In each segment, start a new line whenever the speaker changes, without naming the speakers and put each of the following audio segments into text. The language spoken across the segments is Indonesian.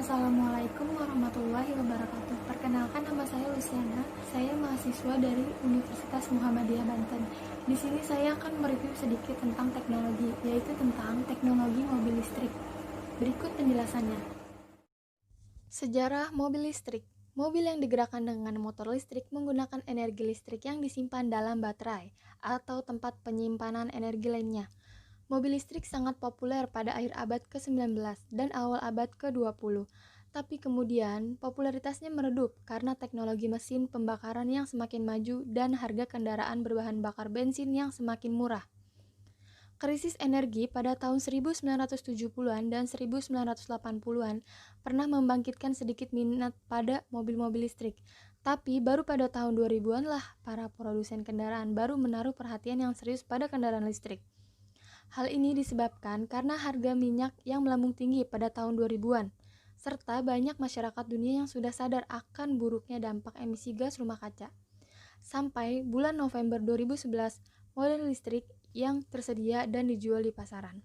Assalamualaikum warahmatullahi wabarakatuh. Perkenalkan, nama saya Luciana. Saya mahasiswa dari Universitas Muhammadiyah Banten. Di sini saya akan mereview sedikit tentang teknologi, yaitu tentang teknologi mobil listrik. Berikut penjelasannya. Sejarah mobil listrik. Mobil yang digerakkan dengan motor listrik menggunakan energi listrik yang disimpan dalam baterai atau tempat penyimpanan energi lainnya. Mobil listrik sangat populer pada akhir abad ke-19 dan awal abad ke-20, tapi kemudian popularitasnya meredup karena teknologi mesin pembakaran yang semakin maju dan harga kendaraan berbahan bakar bensin yang semakin murah. Krisis energi pada tahun 1970-an dan 1980-an pernah membangkitkan sedikit minat pada mobil-mobil listrik. Tapi baru pada tahun 2000-an lah para produsen kendaraan baru menaruh perhatian yang serius pada kendaraan listrik. Hal ini disebabkan karena harga minyak yang melambung tinggi pada tahun 2000-an, serta banyak masyarakat dunia yang sudah sadar akan buruknya dampak emisi gas rumah kaca. Sampai bulan November 2011, model listrik yang tersedia dan dijual di pasaran.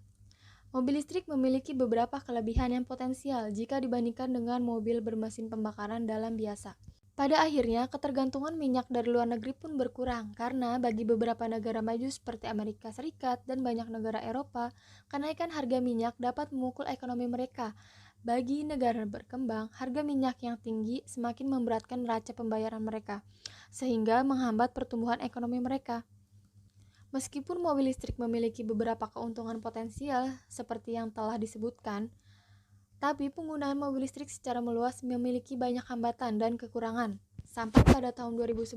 Mobil listrik memiliki beberapa kelebihan yang potensial jika dibandingkan dengan mobil bermesin pembakaran dalam biasa. Pada akhirnya, ketergantungan minyak dari luar negeri pun berkurang karena bagi beberapa negara maju seperti Amerika Serikat dan banyak negara Eropa, kenaikan harga minyak dapat memukul ekonomi mereka. Bagi negara berkembang, harga minyak yang tinggi semakin memberatkan neraca pembayaran mereka, sehingga menghambat pertumbuhan ekonomi mereka. Meskipun mobil listrik memiliki beberapa keuntungan potensial seperti yang telah disebutkan, tapi penggunaan mobil listrik secara meluas memiliki banyak hambatan dan kekurangan. Sampai pada tahun 2011,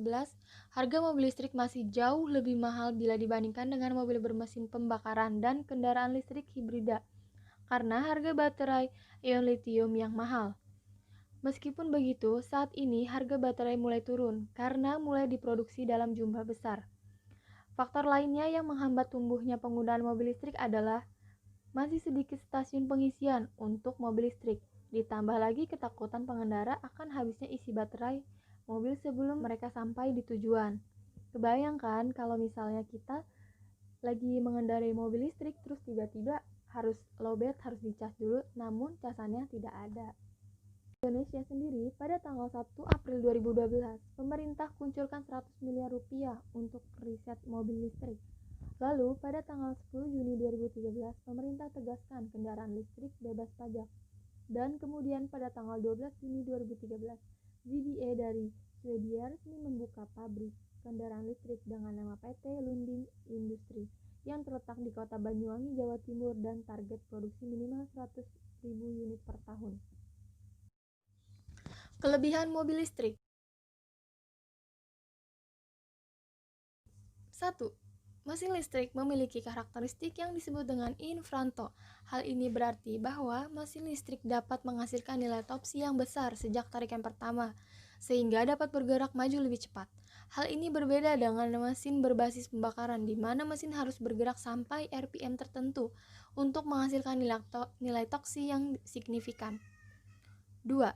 harga mobil listrik masih jauh lebih mahal bila dibandingkan dengan mobil bermesin pembakaran dan kendaraan listrik hibrida, karena harga baterai ion lithium yang mahal. Meskipun begitu, saat ini harga baterai mulai turun karena mulai diproduksi dalam jumlah besar. Faktor lainnya yang menghambat tumbuhnya penggunaan mobil listrik adalah masih sedikit stasiun pengisian untuk mobil listrik, ditambah lagi ketakutan pengendara akan habisnya isi baterai mobil sebelum mereka sampai di tujuan. Kebayangkan kalau misalnya kita lagi mengendarai mobil listrik terus tiba-tiba harus lowbat, harus dicas dulu, namun casannya tidak ada. Indonesia sendiri, pada tanggal 1 April 2012, pemerintah kuncurkan 100 miliar rupiah untuk riset mobil listrik. Lalu, pada tanggal 10 Juni 2013, pemerintah tegaskan kendaraan listrik bebas pajak. Dan kemudian pada tanggal 12 Juni 2013, ZBA dari Swedia resmi membuka pabrik kendaraan listrik dengan nama PT Lundin Industri yang terletak di kota Banyuwangi, Jawa Timur dan target produksi minimal 100.000 unit per tahun. Kelebihan mobil listrik. 1. Mesin listrik memiliki karakteristik yang disebut dengan infranto. Hal ini berarti bahwa mesin listrik dapat menghasilkan nilai torsi yang besar sejak tarikan pertama, sehingga dapat bergerak maju lebih cepat. Hal ini berbeda dengan mesin berbasis pembakaran, di mana mesin harus bergerak sampai RPM tertentu untuk menghasilkan nilai torsi yang signifikan. 2.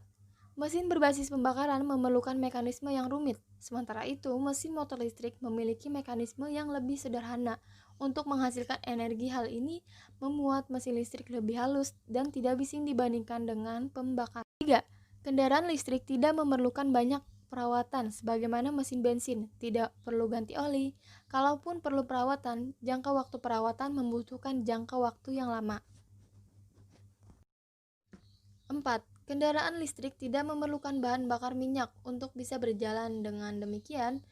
Mesin berbasis pembakaran memerlukan mekanisme yang rumit, sementara itu mesin motor listrik memiliki mekanisme yang lebih sederhana untuk menghasilkan energi. Hal ini membuat mesin listrik lebih halus dan tidak bising dibandingkan dengan pembakaran. 3. Kendaraan listrik tidak memerlukan banyak perawatan sebagaimana mesin bensin, tidak perlu ganti oli. Kalaupun perlu perawatan, jangka waktu perawatan membutuhkan jangka waktu yang lama. 4. Kendaraan listrik tidak memerlukan bahan bakar minyak untuk bisa berjalan. Dengan demikian,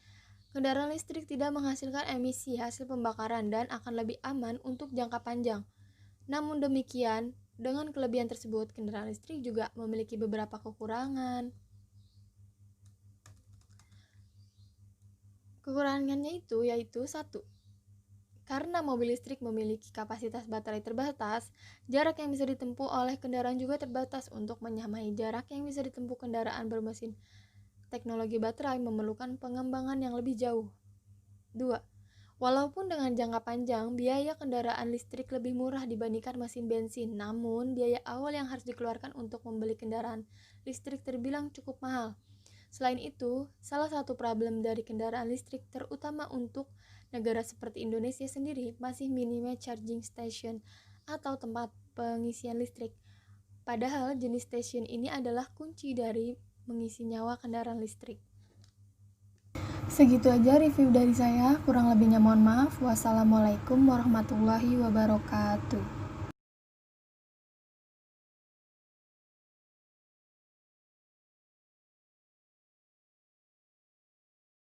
kendaraan listrik tidak menghasilkan emisi hasil pembakaran dan akan lebih aman untuk jangka panjang. Namun demikian, dengan kelebihan tersebut, kendaraan listrik juga memiliki beberapa kekurangan. Kekurangannya itu yaitu 1. Karena mobil listrik memiliki kapasitas baterai terbatas, jarak yang bisa ditempuh oleh kendaraan juga terbatas. Untuk menyamai jarak yang bisa ditempuh kendaraan bermesin teknologi baterai memerlukan pengembangan yang lebih jauh. 2. Walaupun dengan jangka panjang, biaya kendaraan listrik lebih murah dibandingkan mesin bensin, namun biaya awal yang harus dikeluarkan untuk membeli kendaraan listrik terbilang cukup mahal. Selain itu, salah satu problem dari kendaraan listrik, terutama untuk negara seperti Indonesia sendiri, masih minimnya charging station atau tempat pengisian listrik. Padahal jenis stasiun ini adalah kunci dari mengisi nyawa kendaraan listrik. Segitu aja review dari saya, kurang lebihnya mohon maaf. Wassalamualaikum warahmatullahi wabarakatuh.